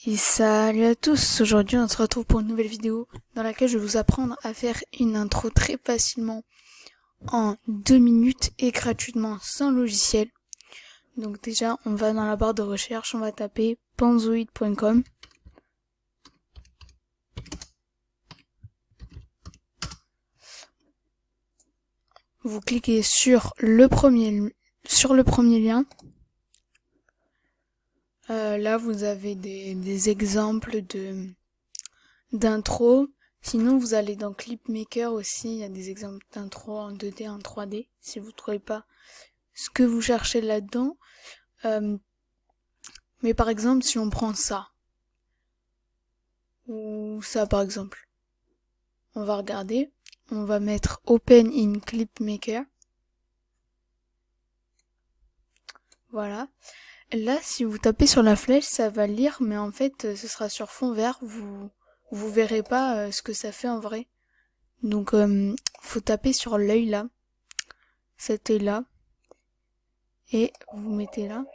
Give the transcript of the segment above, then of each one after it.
Et salut à tous, aujourd'hui on se retrouve pour une nouvelle vidéo dans laquelle je vais vous apprendre à faire une intro très facilement en 2 minutes et gratuitement sans logiciel. Donc déjà on va dans la barre de recherche, on va taper panzoid.com. Vous cliquez sur le premier lien. Là vous avez des exemples d'intro. Sinon vous allez dans Clipmaker aussi, il y a des exemples d'intro en 2D, en 3D, si vous trouvez pas ce que vous cherchez là-dedans. Mais par exemple si on prend ça, ou ça par exemple, on va regarder, on va mettre Open in Clipmaker. Voilà. Là, si vous tapez sur la flèche, ça va lire, mais en fait, ce sera sur fond vert. Vous verrez pas ce que ça fait en vrai. Donc, faut taper sur l'œil là, cet œil là, et vous mettez là.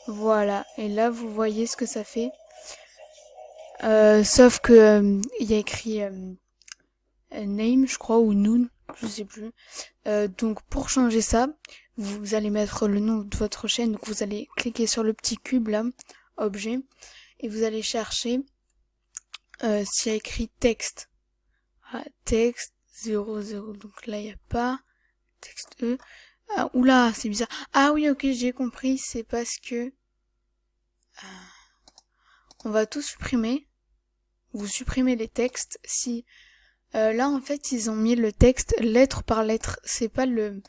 Voilà. Et là, vous voyez ce que ça fait. Sauf que il y a écrit name, je crois, ou noon, je sais plus. Donc pour changer ça, vous allez mettre le nom de votre chaîne, donc vous allez cliquer sur le petit cube là, objet, et vous allez chercher s'il y a écrit texte. Ah, texte 00, donc là il n'y a pas texte E. Ah, oula, c'est bizarre. Ah oui, ok, j'ai compris, c'est parce que on va tout supprimer. Vous supprimez les textes. Si là en fait ils ont mis le texte lettre par lettre, c'est pas le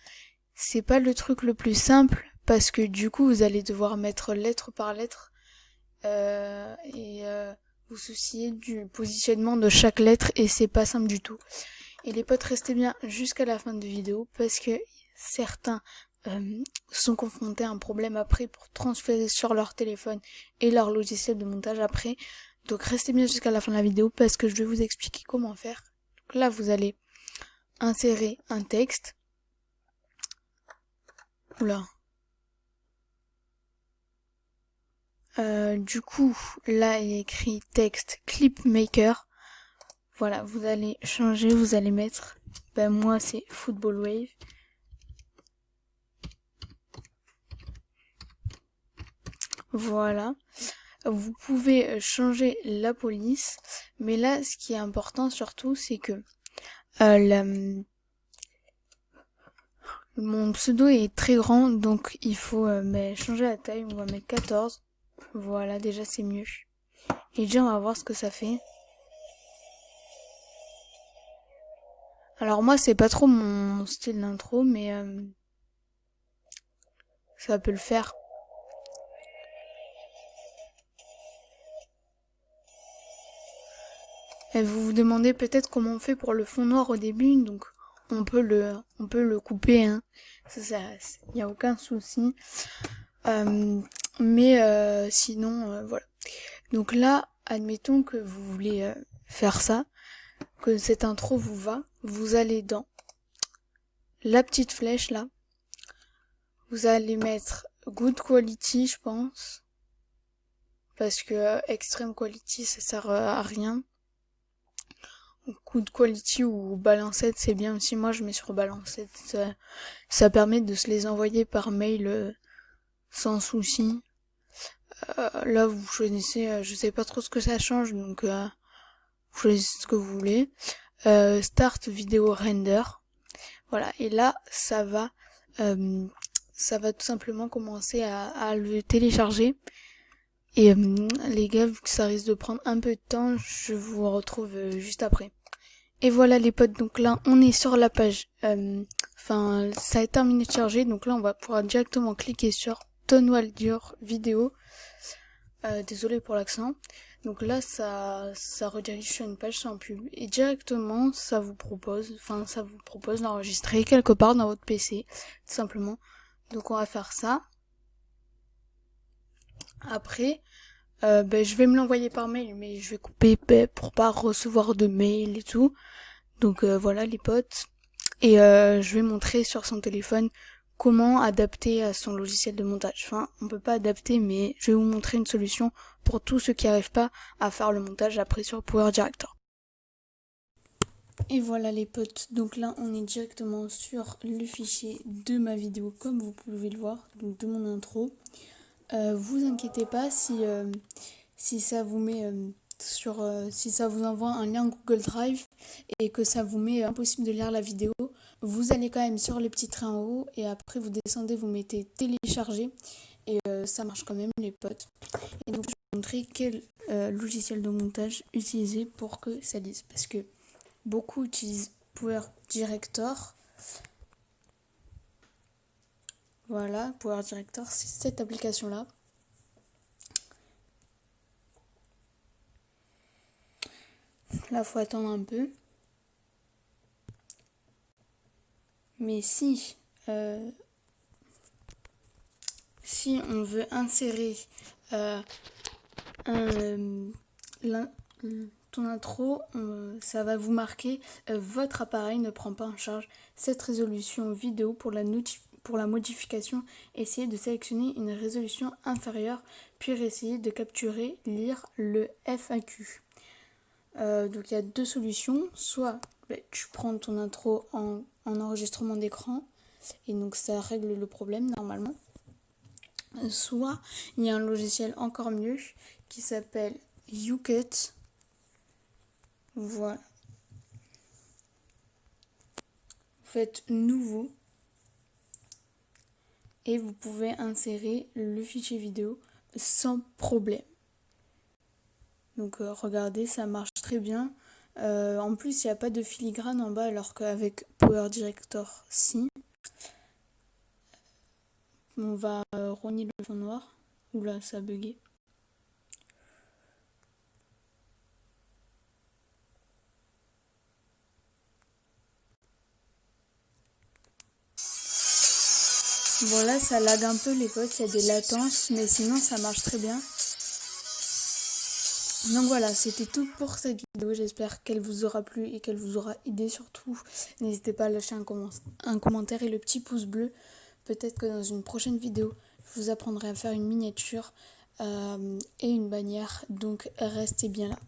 truc le plus simple, parce que du coup vous allez devoir mettre lettre par lettre et vous soucier du positionnement de chaque lettre, et c'est pas simple du tout. Et les potes, restez bien jusqu'à la fin de la vidéo, parce que certains sont confrontés à un problème après pour transférer sur leur téléphone et leur logiciel de montage après. Donc restez bien jusqu'à la fin de la vidéo, parce que je vais vous expliquer comment faire. Donc là vous allez insérer un texte. Oula. Du coup, là il y a écrit texte Clipmaker. Voilà, vous allez changer, vous allez mettre, moi c'est Football Wave. Voilà. Vous pouvez changer la police, mais là ce qui est important surtout, c'est que mon pseudo est très grand, donc il faut changer la taille. On va mettre 14. Voilà, déjà c'est mieux. Et déjà on va voir ce que ça fait. Alors moi c'est pas trop mon style d'intro, mais ça peut le faire. Et vous vous demandez peut-être comment on fait pour le fond noir au début, donc on peut le couper, hein. Ça, y a aucun souci. Mais sinon, voilà. Donc là, admettons que vous voulez faire ça, que cette intro vous va, vous allez dans la petite flèche là, vous allez mettre good quality, je pense, parce que extreme quality ça sert à rien. Good quality ou balancette c'est bien aussi. Moi je mets sur balancette, ça permet de se les envoyer par mail sans souci. Là vous choisissez, je sais pas trop ce que ça change, donc vous choisissez ce que vous voulez. Start vidéo render. Voilà, et là ça va tout simplement commencer à le télécharger. Et les gars, vu que ça risque de prendre un peu de temps, je vous retrouve juste après. Et voilà les potes, donc là on est sur la page, ça a terminé de charger, donc là on va pouvoir directement cliquer sur Tonwaldur vidéo. Désolé pour l'accent. Donc là ça redirige sur une page sans pub, et directement ça vous propose d'enregistrer quelque part dans votre PC, tout simplement. Donc on va faire ça. Après je vais me l'envoyer par mail, mais je vais couper pour pas recevoir de mail et tout. Donc voilà les potes. Et je vais montrer sur son téléphone comment adapter à son logiciel de montage. Enfin, on peut pas adapter, mais je vais vous montrer une solution pour tous ceux qui n'arrivent pas à faire le montage après sur Power Director. Et voilà les potes, donc là on est directement sur le fichier de ma vidéo comme vous pouvez le voir, donc de mon intro. Vous inquiétez pas si ça vous met si ça vous envoie un lien Google Drive et que ça vous met impossible de lire la vidéo, vous allez quand même sur les petits trains en haut et après vous descendez, vous mettez télécharger et ça marche quand même les potes. Et donc je vais vous montrer quel logiciel de montage utiliser pour que ça lise, parce que beaucoup utilisent Power Director. Voilà, Power Director, c'est cette application-là. Là, faut attendre un peu. Mais si on veut insérer ton intro, ça va vous marquer votre appareil ne prend pas en charge cette résolution vidéo pour la modification. Essayez de sélectionner une résolution inférieure puis essayez de capturer, lire le FAQ. Donc il y a deux solutions, soit tu prends ton intro en enregistrement d'écran et donc ça règle le problème normalement, soit il y a un logiciel encore mieux qui s'appelle YouCut. Voilà, vous faites nouveau et vous pouvez insérer le fichier vidéo sans problème. Donc regardez, ça marche très bien. En plus, il n'y a pas de filigrane en bas, alors qu'avec Power Director, si. On va rogner le fond noir. Oula, ça a bugué. Voilà, ça lag un peu les potes, il y a des latences, mais sinon ça marche très bien. Donc voilà, c'était tout pour cette vidéo, j'espère qu'elle vous aura plu et qu'elle vous aura aidé surtout. N'hésitez pas à lâcher un commentaire et le petit pouce bleu. Peut-être que dans une prochaine vidéo, je vous apprendrai à faire une miniature et une bannière, donc restez bien là.